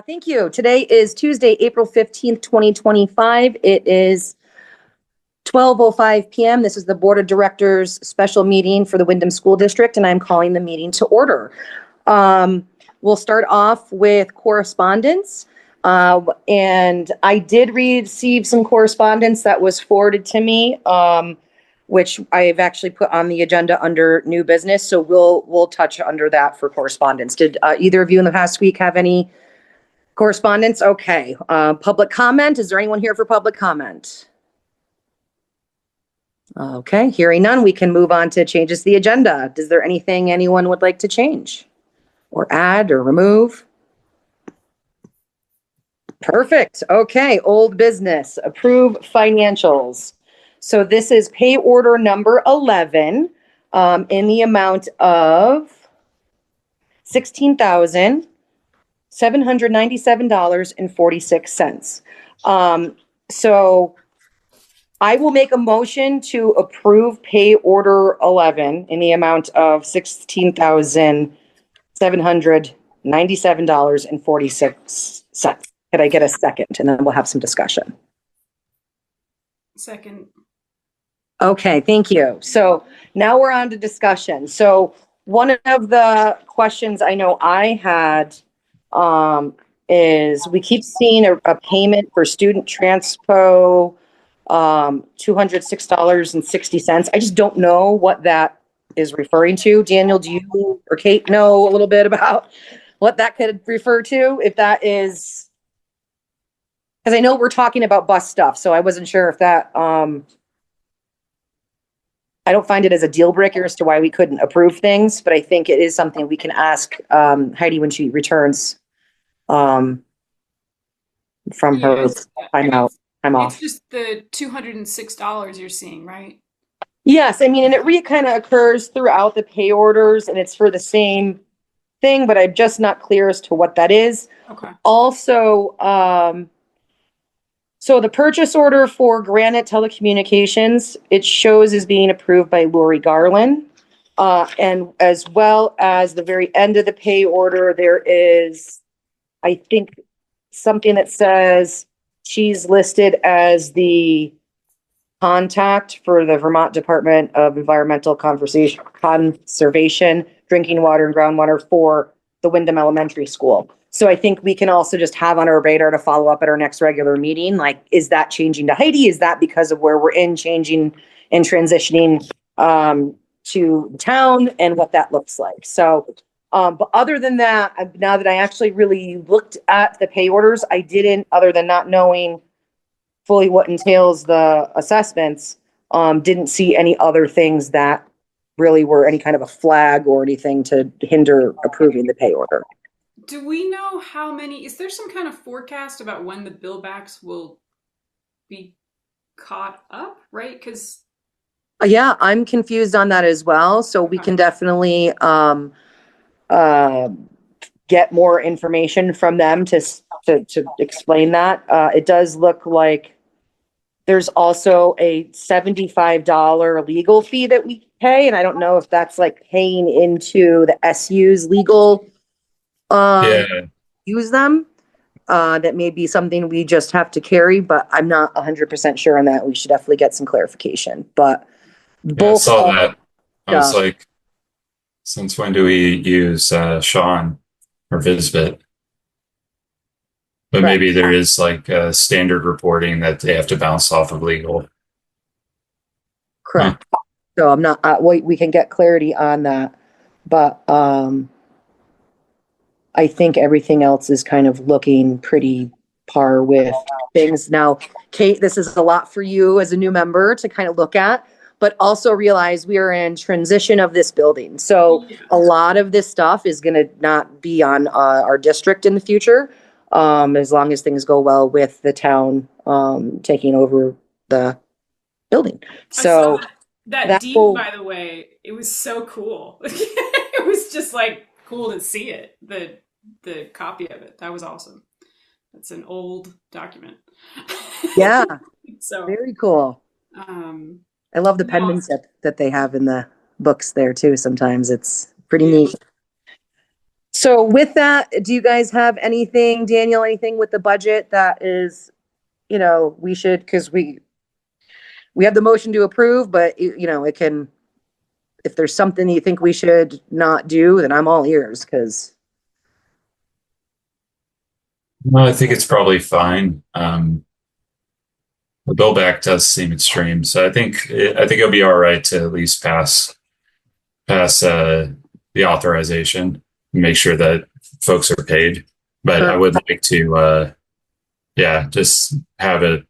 Thank you. Today is Tuesday, April 15th, 2025. It is 12:05 p.m. This is the Board of Directors special meeting for the Windham School District, and I'm calling the meeting to order. We'll start off with correspondence. And I did receive some correspondence that was forwarded to me, which I've actually put on the agenda under new business. So we'll touch under that for correspondence. Did either of you in the past week have any correspondence? Okay. Public comment. Is there anyone here for public comment? Okay. Hearing none, we can move on to changes to the agenda. Is there anything anyone would like to change or add or remove? Perfect. Okay. Old business. Approve financials. So this is pay order number 11 in the amount of $16,797.46. So I will make a motion to approve pay order 11 in the amount of $16,797.46. Could I get a second? And then we'll have some discussion. Second. Okay, thank you. So now we're on to discussion. So one of the questions I know I had is we keep seeing a payment for student transpo, $206.60. I just don't know what that is referring to. Daniel, do you or Kate know a little bit about what that could refer to? If that is, because I know we're talking about bus stuff, so I wasn't sure if that, I don't find it as a deal breaker as to why we couldn't approve things, but I think it is something we can ask Heidi when she returns from her time off. It's just the $206 you're seeing, right? Yes, I mean, and it kind of occurs throughout the pay orders, and it's for the same thing, but I'm just not clear as to what that is. Okay. Also, so the purchase order for Granite Telecommunications, it shows as being approved by Lori Garland. And as well as the very end of the pay order, there is, I think, something that says she's listed as the contact for the Vermont Department of Environmental Conservation, drinking water and groundwater for the Windham Elementary School. So I think we can also just have on our radar to follow up at our next regular meeting. Like, is that changing to Heidi? Is that because of where we're changing and transitioning to town and what that looks like? So, but other than that, now that I actually really looked at the pay orders, I didn't, other than not knowing fully what entails the assessments, didn't see any other things that really were any kind of a flag or anything to hinder approving the pay order. Do we know how many, is there some kind of forecast about when the billbacks will be caught up, right? Because yeah, I'm confused on that as well. So we can definitely get more information from them to explain that. It does look like there's also a $75 legal fee that we pay, and I don't know if that's like paying into the SU's legal use them. That may be something we just have to carry, but I'm not 100% sure on that. We should definitely get some clarification. But both I saw that. I was like, since when do we use Sean or Visbit? But maybe there is like standard reporting that they have to bounce off of legal. Correct. Huh. So I'm not, we can get clarity on that, but I think everything else is kind of looking pretty par with things. Now, Kate, this is a lot for you as a new member to kind of look at, but also realize we are in transition of this building. So a lot of this stuff is going to not be on our district in the future, as long as things go well with the town taking over the building. So that deed, by the way, it was so cool. It was just like cool to see it. The copy of it. That was awesome. That's an old document. Yeah. So very cool. I love the penmanship that they have in the books there too. Sometimes it's pretty neat. So with that, do you guys have anything, Daniel, anything with the budget that is, we should, because we have the motion to approve, but it can, if there's something you think we should not do, then I'm all ears, because. No, I think it's probably fine. The bill back does seem extreme, so I think it'll be all right to at least pass the authorization and make sure that folks are paid. But I would like to, just have a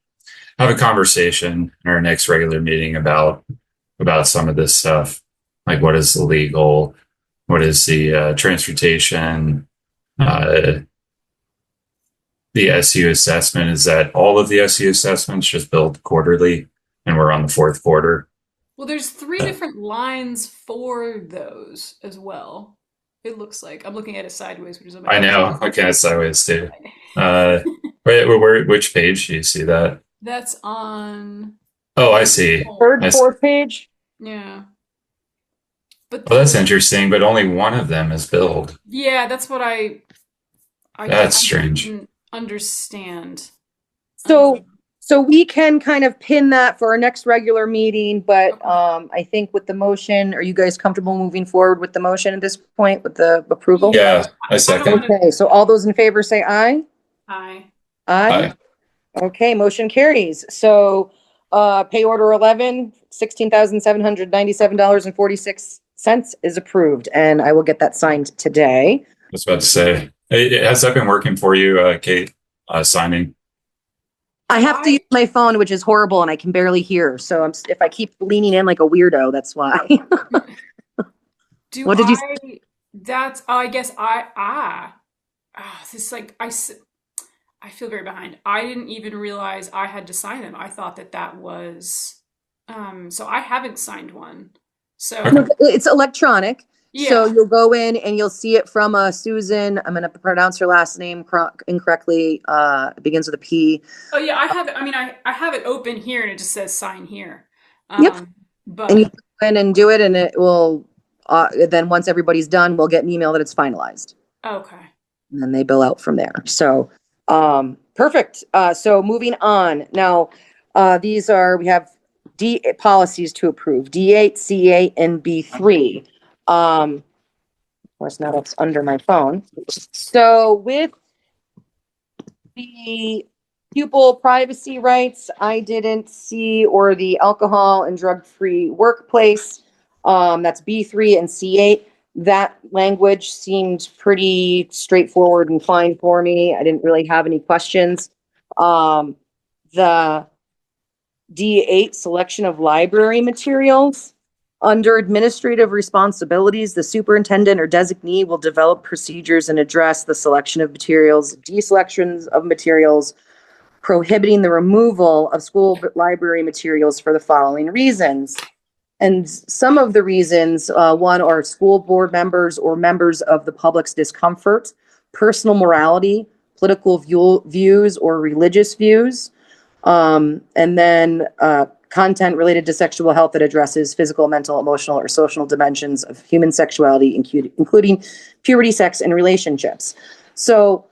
conversation in our next regular meeting about some of this stuff, like what is the legal, what is the transportation, the SU assessment. Is that all of the SU assessments just billed quarterly, and we're on the fourth quarter? Well, there's 3 different lines for those as well. It looks like I'm looking at it sideways, which is I know. I can't sideways too. Which page do you see that? That's on. Oh, I see. Third, fourth page. Yeah. But well, that's interesting. But only one of them is billed. Yeah, that's what That's strange. Didn't understand. So we can kind of pin that for our next regular meeting, but I think with the motion, are you guys comfortable moving forward with the motion at this point with the approval? Yeah, I second. Okay, so all those in favor say aye. Aye. Aye. Okay, motion carries. So pay order 11, $16,797.46 is approved, and I will get that signed today. I was about to say, has that been working for you, Kate, signing? I have to use my phone, which is horrible, and I can barely hear. So if I keep leaning in like a weirdo, that's why. What did you say? I guess this is like, I feel very behind. I didn't even realize I had to sign them. I thought that was, so I haven't signed one. So it's electronic. Yeah. So you'll go in and you'll see it from Susan. I'm going to pronounce her last name incorrectly. It begins with a P. Oh yeah, I have it. I mean, I have it open here and it just says sign here. Yep. But and you go in and do it, and it will, then once everybody's done, we'll get an email that it's finalized. Okay. And then they bill out from there. So, perfect. So moving on. Now, we have D policies to approve, D8, C8, and B3. Of course, now that's under my phone. So with the pupil privacy rights, I didn't see, or the alcohol and drug-free workplace, that's B3 and C8. That language seemed pretty straightforward and fine for me. I didn't really have any questions. The D8 selection of library materials. Under administrative responsibilities, the superintendent or designee will develop procedures and address the selection of materials, deselections of materials, prohibiting the removal of school library materials for the following reasons. And some of the reasons, one are school board members or members of the public's discomfort, personal morality, political views or religious views, and then content related to sexual health that addresses physical, mental, emotional, or social dimensions of human sexuality, including puberty, sex, and relationships. So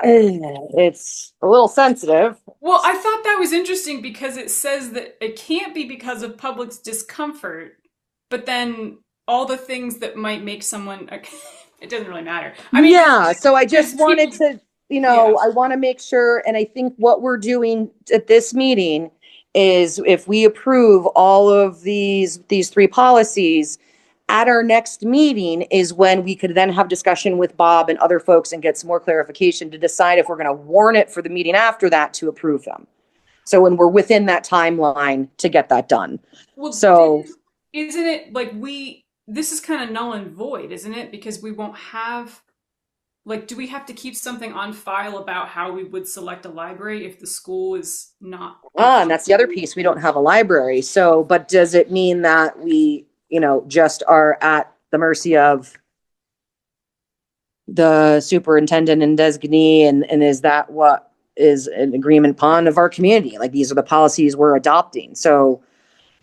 it's a little sensitive. Well, I thought that was interesting because it says that it can't be because of public's discomfort, but then all the things that might make someone, it doesn't really matter. I mean, yeah, so I just wanted to, I want to make sure, and I think what we're doing at this meeting is if we approve all of these 3 policies, at our next meeting is when we could then have discussion with Bob and other folks and get some more clarification to decide if we're going to warn it for the meeting after that to approve them. So when we're within that timeline to get that done. Well, so isn't it like this is kind of null and void, isn't it? Because we won't have, like, do we have to keep something on file about how we would select a library if the school is not? And that's the other piece. We don't have a library. So, but does it mean that we, just are at the mercy of the superintendent and designee? And is that what is an agreement upon of our community? Like, these are the policies we're adopting. So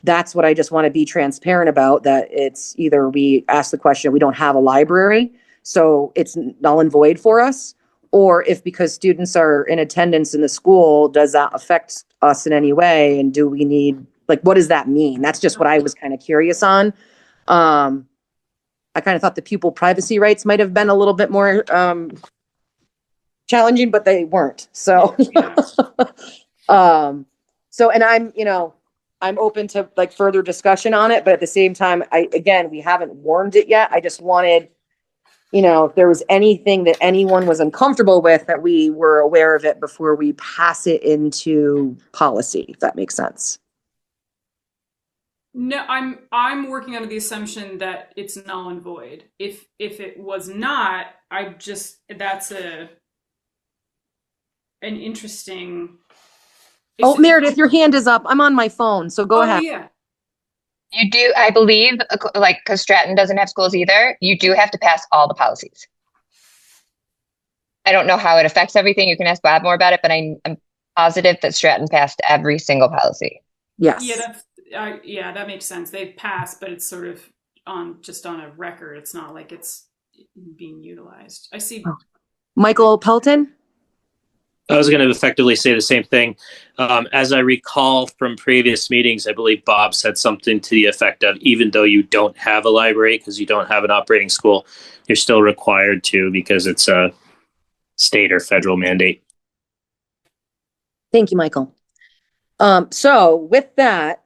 that's what I just want to be transparent about, that it's either we ask the question, we don't have a library, so it's null and void for us, or if because students are in attendance in the school, does that affect us in any way? And do we need, like, what does that mean? That's just what I was kind of curious on. I kind of thought the pupil privacy rights might have been a little bit more challenging, but they weren't. So, and I'm open to like further discussion on it, but at the same time, we haven't warned it yet. I just wanted, if there was anything that anyone was uncomfortable with, that we were aware of it before we pass it into policy, if that makes sense. No, I'm working under the assumption that it's null and void. If it was not, that's an interesting. Meredith, your hand is up. I'm on my phone, so go ahead. Yeah. You do, I believe, like, because Stratton doesn't have schools either, you do have to pass all the policies. I don't know how it affects everything. You can ask Bob more about it, but I'm positive that Stratton passed every single policy. Yes. Yeah, that makes sense. They passed, but it's sort of on a record. It's not like it's being utilized. I see. Michael Pelton? I was going to effectively say the same thing. As I recall from previous meetings, I believe Bob said something to the effect of, even though you don't have a library because you don't have an operating school, you're still required to because it's a state or federal mandate. Thank you, Michael. So with that,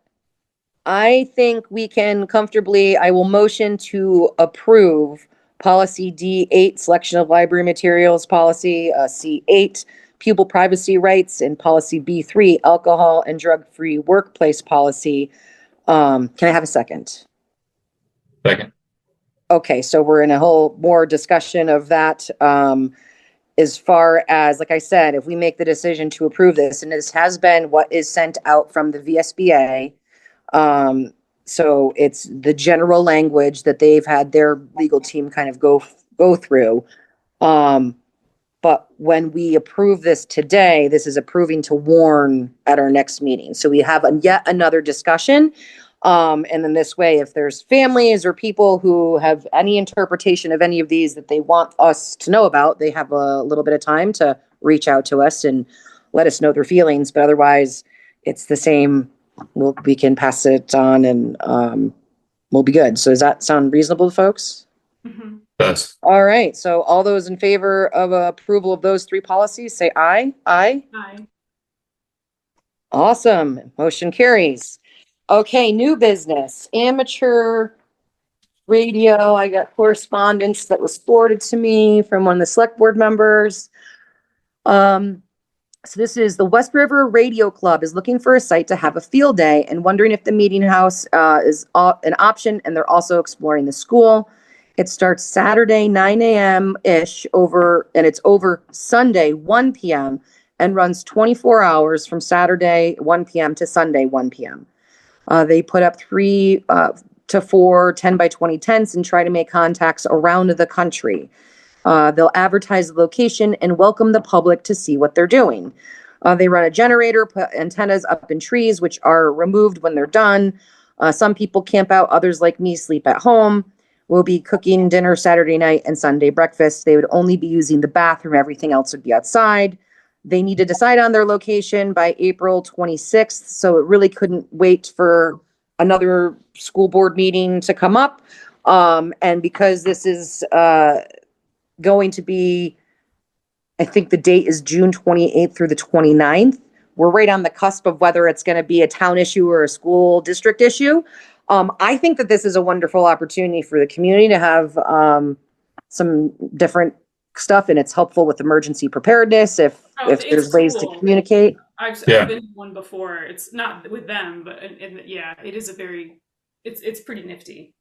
I think we can comfortably, I will motion to approve policy D8, selection of library materials, policy C8, pupil privacy rights, and policy B3, alcohol and drug-free workplace policy. Can I have a second? Second. Okay, so we're in a whole more discussion of that. As far as, like I said, if we make the decision to approve this, and this has been what is sent out from the VSBA, so it's the general language that they've had their legal team kind of go through. But when we approve this today, this is approving to warn at our next meeting. So we have yet another discussion. And then this way, if there's families or people who have any interpretation of any of these that they want us to know about, they have a little bit of time to reach out to us and let us know their feelings. But otherwise, it's the same. We can pass it on and we'll be good. So does that sound reasonable to folks? Mm-hmm. Yes. All right. So all those in favor of approval of those three policies, say aye. Aye. Aye. Awesome. Motion carries. Okay, new business, amateur radio. I got correspondence that was forwarded to me from one of the select board members. So this is the West River Radio Club is looking for a site to have a field day and wondering if the meeting house is an option, and they're also exploring the school. It starts Saturday 9 a.m.-ish and it's over Sunday 1 p.m. and runs 24 hours from Saturday 1 p.m. to Sunday 1 p.m. They put up 3 to 4 10 by 20 tents and try to make contacts around the country. They'll advertise the location and welcome the public to see what they're doing. They run a generator, put antennas up in trees, which are removed when they're done. Some people camp out. Others, like me, sleep at home. We'll be cooking dinner Saturday night and Sunday breakfast. They would only be using the bathroom. Everything else would be outside. They need to decide on their location by April 26th. So it really couldn't wait for another school board meeting to come up. And because this is going to be, I think the date is June 28th through the 29th. We're right on the cusp of whether it's going to be a town issue or a school district issue. I think that this is a wonderful opportunity for the community to have some different stuff, and it's helpful with emergency preparedness if there's ways to communicate. I've been to one before. It's not with them, but yeah, it is it's pretty nifty.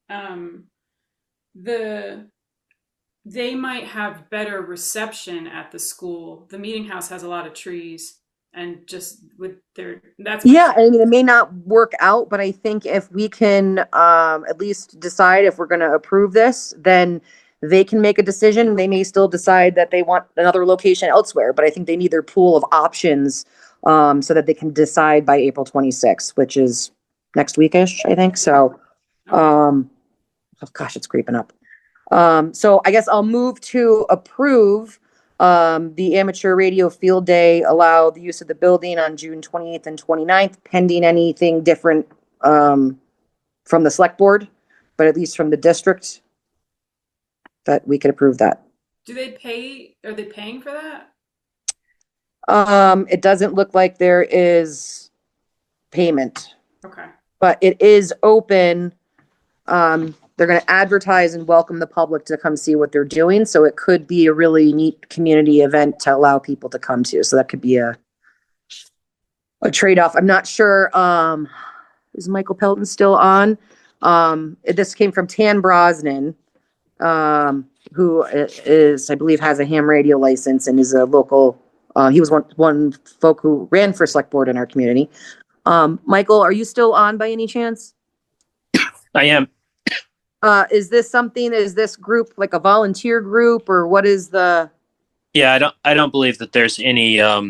They might have better reception at the school. The meeting house has a lot of trees, and just with that's I mean, it may not work out, but I think if we can at least decide if we're going to approve this, then they can make a decision. They may still decide that they want another location elsewhere, but I think they need their pool of options so that they can decide by April 26th, which is next weekish, I think. So, oh gosh, it's creeping up. So I guess I'll move to approve the amateur radio field day, allow the use of the building on June 28th and 29th, pending anything different from the select board, but at least from the district, that we could approve that. Do they pay? Are they paying for that? It doesn't look like there is payment, Okay. but it is open. They're going to advertise and welcome the public to come see what they're doing. So it could be a really neat community event to allow people to come to. So that could be a trade-off. I'm not sure. Is Michael Pelton still on? This came from Tan Brosnan, who is, I believe, has a ham radio license and is a local. He was one folk who ran for select board in our community. Michael, are you still on by any chance? I am. Is this group like a volunteer group, or what is the? Yeah, I don't believe that there's any, I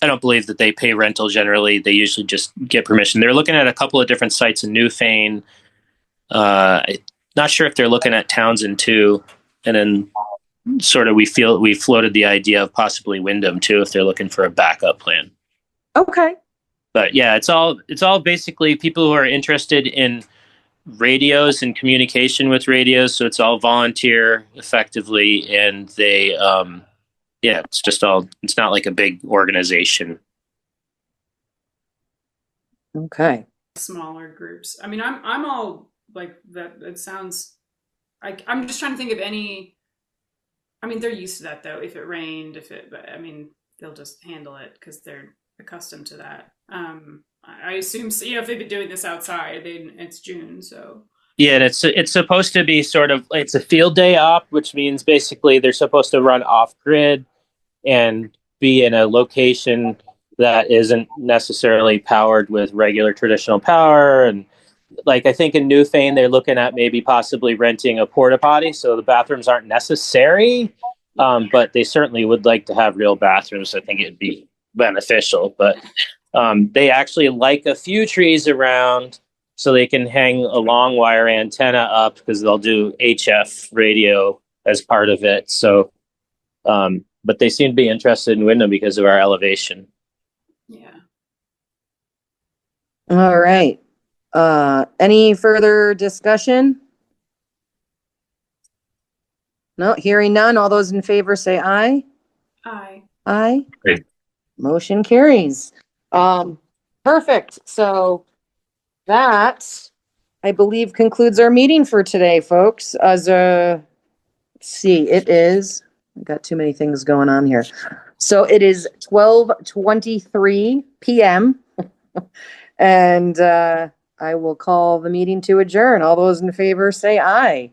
don't believe that they pay rental generally. They usually just get permission. They're looking at a couple of different sites in Newfane. I'm not sure if they're looking at Townsend too. And then sort of we floated the idea of possibly Windham too, if they're looking for a backup plan. Okay. But yeah, it's all basically people who are interested in radios and communication with radios. So it's all volunteer effectively. And they, it's not like a big organization. Okay. Smaller groups. I mean, I'm all like that. It sounds like I'm just trying to think of any. I mean, they're used to that though. If it rained, but I mean, they'll just handle it because they're accustomed to that. I assume, so, if they've been doing this outside, it's June, so. Yeah, and it's supposed to be sort of, it's a field day op, which means basically they're supposed to run off grid and be in a location that isn't necessarily powered with regular traditional power. And like, I think in Newfane, they're looking at maybe possibly renting a porta potty. So the bathrooms aren't necessary, but they certainly would like to have real bathrooms. I think it'd be beneficial, but they actually like a few trees around so they can hang a long wire antenna up because they'll do HF radio as part of it. So, but they seem to be interested in Windham because of our elevation. Yeah. All right. Any further discussion? No, hearing none. All those in favor say aye. Aye. Aye. Great. Motion carries. Perfect. So that, I believe, concludes our meeting for today, folks. Let's see, it is, I got too many things going on here. So it is 12:23 p.m. and I will call the meeting to adjourn. All those in favor say aye.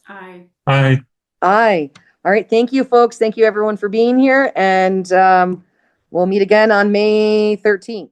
Aye. Bye. Aye. All right. Thank you, folks. Thank you, everyone, for being here. And we'll meet again on May 13th.